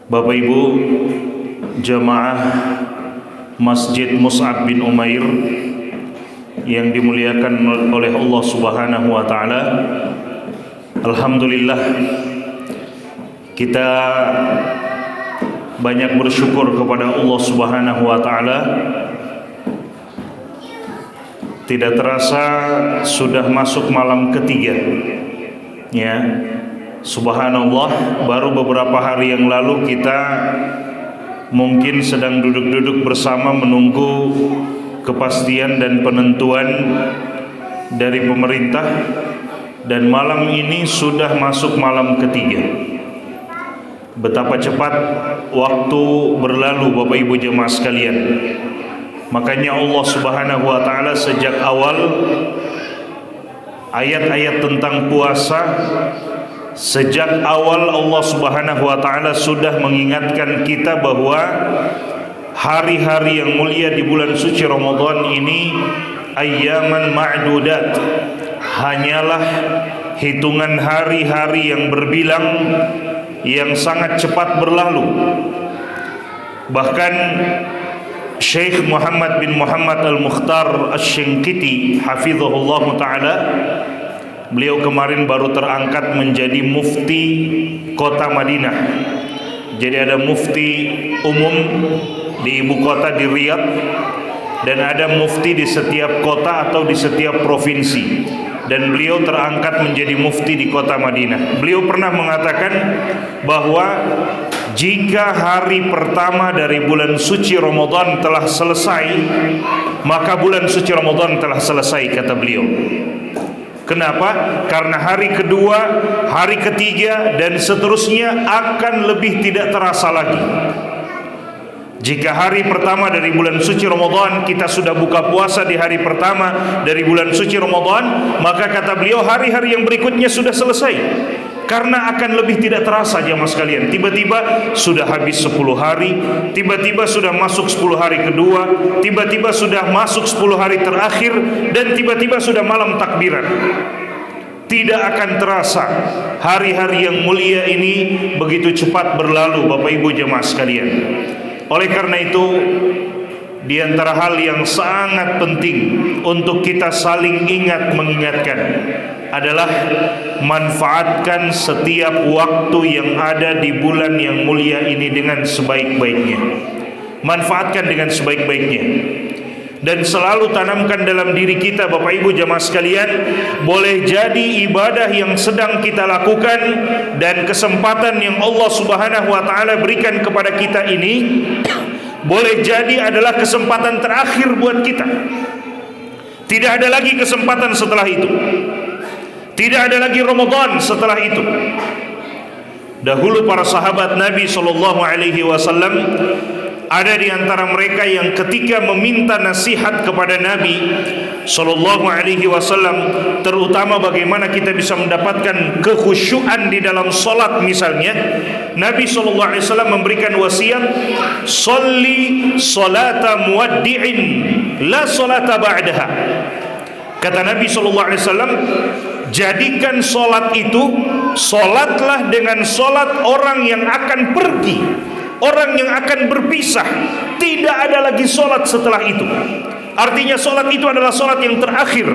Bapak Ibu jamaah Masjid Mus'ab bin Umair yang dimuliakan oleh Allah Subhanahu wa taala. Alhamdulillah, kita banyak bersyukur kepada Allah Subhanahu wa taala. Tidak terasa sudah masuk malam ketiga. Ya. Subhanallah, baru beberapa hari yang lalu kita mungkin sedang duduk-duduk bersama menunggu kepastian dan penentuan dari pemerintah, dan malam ini sudah masuk malam ketiga. Betapa cepat waktu berlalu Bapak Ibu jemaah sekalian. Makanya Allah Subhanahu wa taala sejak awal ayat-ayat tentang puasa, sejak awal Allah Subhanahu wa taala sudah mengingatkan kita bahwa hari-hari yang mulia di bulan suci Ramadan ini ayyaman ma'dudat, hanyalah hitungan hari-hari yang berbilang yang sangat cepat berlalu. Bahkan Syekh Muhammad bin Muhammad Al-Mukhtar Asy-Syinkiti hafizahullah taala, beliau kemarin baru terangkat menjadi mufti kota Madinah. Jadi ada mufti umum di ibu kota di Riyadh, dan ada mufti di setiap kota atau di setiap provinsi. Dan beliau terangkat menjadi mufti di kota Madinah. Beliau pernah mengatakan bahwa jika hari pertama dari bulan suci Ramadan telah selesai, maka bulan suci Ramadan telah selesai, kata beliau. Kenapa? Karena hari kedua, hari ketiga, dan seterusnya akan lebih tidak terasa lagi. Jika hari pertama dari bulan suci Ramadan kita sudah buka puasa di hari pertama dari bulan suci Ramadan, maka kata beliau hari-hari yang berikutnya sudah selesai. Karena akan lebih tidak terasa jemaah sekalian. Tiba-tiba sudah habis 10 hari, tiba-tiba sudah masuk 10 hari kedua, tiba-tiba sudah masuk 10 hari terakhir, dan tiba-tiba sudah malam takbiran. Tidak akan terasa hari-hari yang mulia ini begitu cepat berlalu Bapak Ibu jemaah sekalian. Oleh karena itu, di antara hal yang sangat penting untuk kita saling ingat mengingatkan adalah manfaatkan setiap waktu yang ada di bulan yang mulia ini dengan sebaik-baiknya. Manfaatkan dengan sebaik-baiknya. Dan selalu tanamkan dalam diri kita Bapak Ibu jamaah sekalian, boleh jadi ibadah yang sedang kita lakukan dan kesempatan yang Allah Subhanahu wa taala berikan kepada kita ini boleh jadi adalah kesempatan terakhir buat kita. Tidak ada lagi kesempatan setelah itu. Tidak ada lagi Ramadan setelah itu. Dahulu para sahabat Nabi SAW, ada di antara mereka yang ketika meminta nasihat kepada Nabi SAW, terutama bagaimana kita bisa mendapatkan kekhusyuan di dalam salat misalnya, Nabi SAW memberikan wasiat, "Sholli salata muwaddi'in, la salata ba'daha." Kata Nabi SAW, jadikan salat itu, salatlah dengan salat orang yang akan pergi, orang yang akan berpisah. Tidak ada lagi solat setelah itu. Artinya solat itu adalah solat yang terakhir.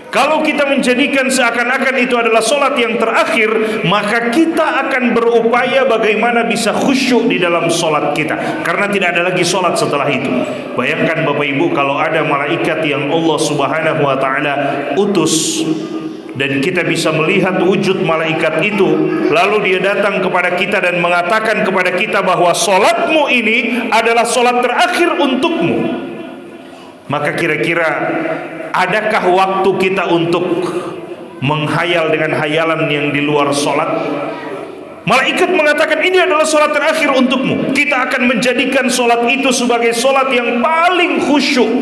Kalau kita menjadikan seakan-akan itu adalah solat yang terakhir, maka kita akan berupaya bagaimana bisa khusyuk di dalam solat kita, karena tidak ada lagi solat setelah itu. Bayangkan Bapak Ibu, kalau ada malaikat yang Allah Subhanahu wa taala utus, dan kita bisa melihat wujud malaikat itu, lalu dia datang kepada kita dan mengatakan kepada kita bahwa solatmu ini adalah solat terakhir untukmu, maka kira-kira adakah waktu kita untuk menghayal dengan hayalan yang di luar solat? Malaikat mengatakan ini adalah solat terakhir untukmu. Kita akan menjadikan solat itu sebagai solat yang paling khusyuk.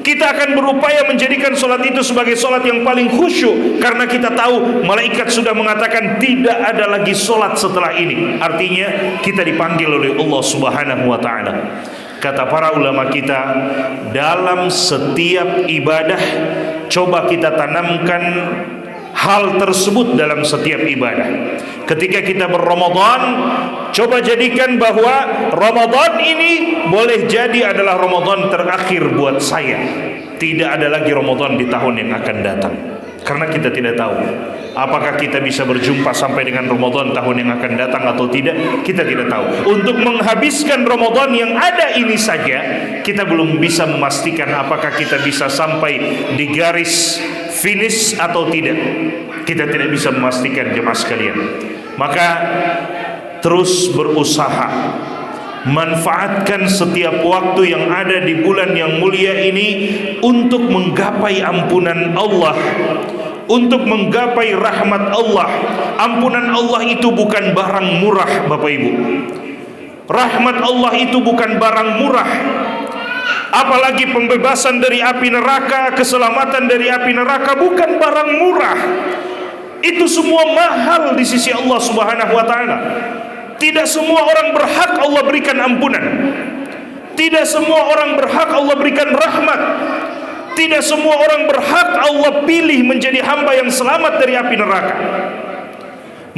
Kita akan berupaya menjadikan solat itu sebagai solat yang paling khusyuk, karena kita tahu malaikat sudah mengatakan tidak ada lagi solat setelah ini. Artinya kita dipanggil oleh Allah Subhanahu wa ta'ala. Kata para ulama kita, dalam setiap ibadah coba kita tanamkan hal tersebut dalam setiap ibadah. Ketika kita berRamadan, Coba jadikan bahwa Ramadan ini boleh jadi adalah Ramadan terakhir buat saya. Tidak ada lagi Ramadan di tahun yang akan datang. Karena kita tidak tahu apakah kita bisa berjumpa sampai dengan Ramadan tahun yang akan datang atau tidak. Kita tidak tahu. Untuk menghabiskan Ramadan yang ada ini saja, kita belum bisa memastikan apakah kita bisa sampai di garis finish atau tidak. Kita tidak bisa memastikan, jemaah sekalian. Maka terus berusaha, manfaatkan setiap waktu yang ada di bulan yang mulia ini untuk menggapai ampunan Allah, untuk menggapai rahmat Allah. Ampunan Allah itu bukan barang murah, Bapak Ibu. Rahmat Allah itu bukan barang murah. Apalagi pembebasan dari api neraka, keselamatan dari api neraka bukan barang murah. Itu semua mahal di sisi Allah Subhanahu wa taala. Tidak semua orang berhak Allah berikan ampunan. Tidak semua orang berhak Allah berikan rahmat. Tidak semua orang berhak Allah pilih menjadi hamba yang selamat dari api neraka.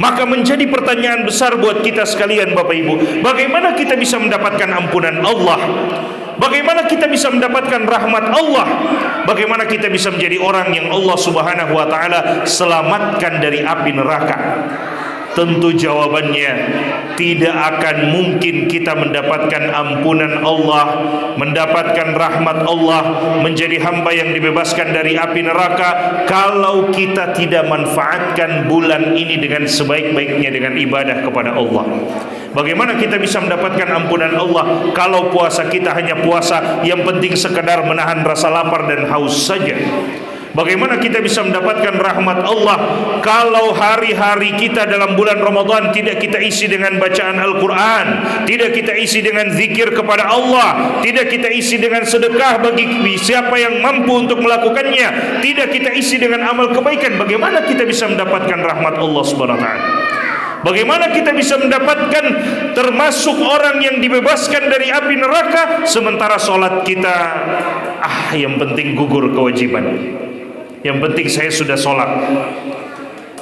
Maka menjadi pertanyaan besar buat kita sekalian, Bapak Ibu, bagaimana kita bisa mendapatkan ampunan Allah? Bagaimana kita bisa mendapatkan rahmat Allah? Bagaimana kita bisa menjadi orang yang Allah Subhanahu wa taala selamatkan dari api neraka? Tentu jawabannya tidak akan mungkin kita mendapatkan ampunan Allah, mendapatkan rahmat Allah, menjadi hamba yang dibebaskan dari api neraka kalau kita tidak manfaatkan bulan ini dengan sebaik-baiknya dengan ibadah kepada Allah. Bagaimana kita bisa mendapatkan ampunan Allah kalau puasa kita hanya puasa yang penting sekedar menahan rasa lapar dan haus saja? Bagaimana kita bisa mendapatkan rahmat Allah kalau hari-hari kita dalam bulan Ramadan tidak kita isi dengan bacaan Al-Quran, tidak kita isi dengan zikir kepada Allah, tidak kita isi dengan sedekah bagi siapa yang mampu untuk melakukannya, tidak kita isi dengan amal kebaikan? Bagaimana kita bisa mendapatkan rahmat Allah Subhanahu wa taala? Bagaimana kita bisa mendapatkan termasuk orang yang dibebaskan dari api neraka sementara sholat kita yang penting gugur kewajiban, yang penting saya sudah sholat,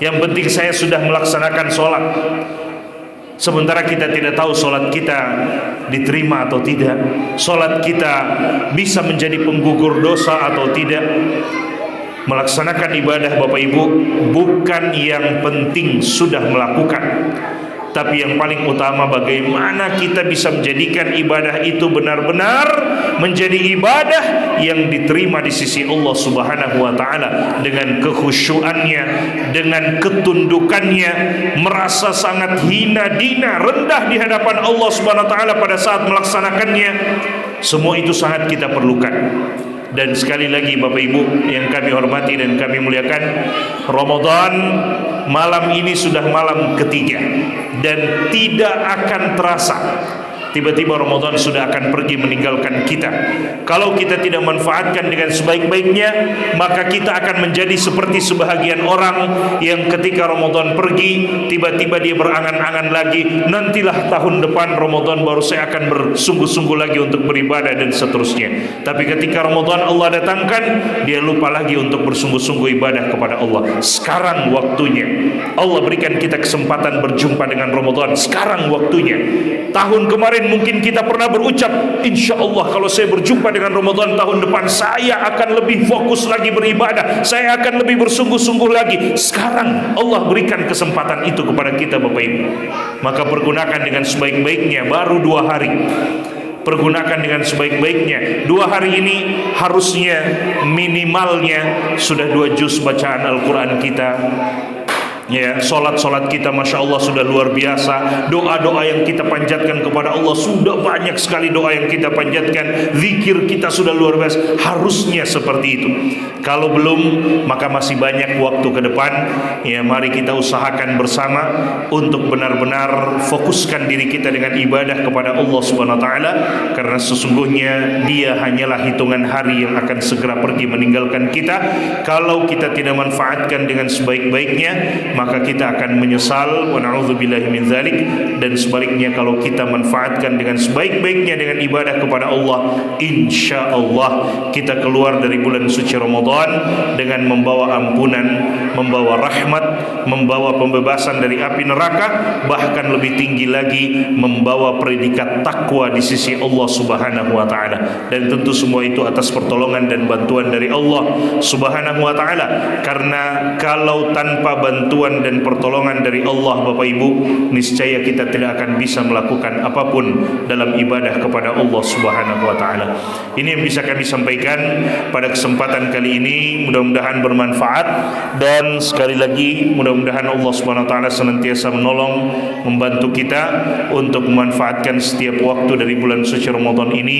yang penting saya sudah melaksanakan sholat, sementara kita tidak tahu sholat kita diterima atau tidak, sholat kita bisa menjadi penggugur dosa atau tidak. Melaksanakan ibadah, Bapak Ibu, bukan yang penting sudah melakukan, tapi yang paling utama bagaimana kita bisa menjadikan ibadah itu benar-benar menjadi ibadah yang diterima di sisi Allah Subhanahu wa taala dengan kekhusyuannya, dengan ketundukannya, merasa sangat hina dina, rendah di hadapan Allah Subhanahu wa taala pada saat melaksanakannya. Semua itu sangat kita perlukan. Dan sekali lagi Bapak Ibu yang kami hormati dan kami muliakan, Ramadan malam ini sudah malam ketiga dan tidak akan terasa tiba-tiba Ramadan sudah akan pergi meninggalkan kita. Kalau kita tidak manfaatkan dengan sebaik-baiknya, maka kita akan menjadi seperti sebahagian orang yang ketika Ramadan pergi, tiba-tiba dia berangan-angan lagi, nantilah tahun depan Ramadan baru saya akan bersungguh-sungguh lagi untuk beribadah dan seterusnya. Tapi ketika Ramadan Allah datangkan, dia lupa lagi untuk bersungguh-sungguh ibadah kepada Allah. Sekarang waktunya. Allah berikan kita kesempatan berjumpa dengan Ramadan. Sekarang waktunya. Tahun kemarin mungkin kita pernah berucap, insya Allah kalau saya berjumpa dengan Ramadan tahun depan, saya akan lebih fokus lagi beribadah, saya akan lebih bersungguh-sungguh lagi. Sekarang Allah berikan kesempatan itu kepada kita, Bapak Ibu. Maka pergunakan dengan sebaik-baiknya. Baru 2 hari, pergunakan dengan sebaik-baiknya. 2 hari ini harusnya minimalnya sudah 2 juz bacaan Al-Quran kita. Ya, solat-solat kita Masya Allah sudah luar biasa. Doa-doa yang kita panjatkan kepada Allah sudah banyak sekali. Doa yang kita panjatkan, zikir kita sudah luar biasa. Harusnya seperti itu. Kalau belum, maka masih banyak waktu ke depan. Ya, mari kita usahakan bersama untuk benar-benar fokuskan diri kita dengan ibadah kepada Allah Subhanahu wa taala, karena sesungguhnya Dia hanyalah hitungan hari yang akan segera pergi meninggalkan kita. Kalau kita tidak manfaatkan dengan sebaik-baiknya, maka kita akan menyesal, wa na'udzubillahi min dzalik. Dan sebaliknya, kalau kita manfaatkan dengan sebaik-baiknya dengan ibadah kepada Allah, insya Allah kita keluar dari bulan suci Ramadan dengan membawa ampunan, membawa rahmat, membawa pembebasan dari api neraka, bahkan lebih tinggi lagi membawa predikat takwa di sisi Allah Subhanahu wa taala. Dan tentu semua itu atas pertolongan dan bantuan dari Allah Subhanahu wa taala. Karena kalau tanpa bantuan dan pertolongan dari Allah, Bapak Ibu, niscaya kita tidak akan bisa melakukan apapun dalam ibadah kepada Allah Subhanahu wa taala. Ini yang bisa kami sampaikan pada kesempatan kali ini. Mudah-mudahan bermanfaat, dan sekali lagi mudah-mudahan Allah Subhanahu wa taala senantiasa menolong, membantu kita untuk memanfaatkan setiap waktu dari bulan suci Ramadan ini,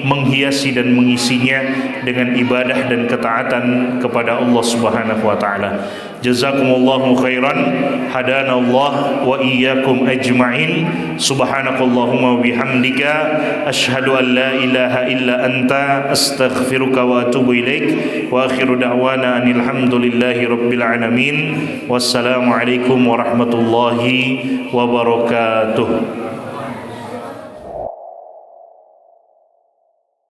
menghiasi dan mengisinya dengan ibadah dan ketaatan kepada Allah Subhanahu wa taala. Jazakumullahu khairan, hadana Allah wa iyyakum ajma'in. Subhanakallahumma wa bihamdika, asyhadu an la ilaha illa anta, astaghfiruka wa atubu ilaik. Wa akhiru da'wana anil hamdulillahi rabbil alamin. Wassalamu alaikum warahmatullahi wabarakatuh.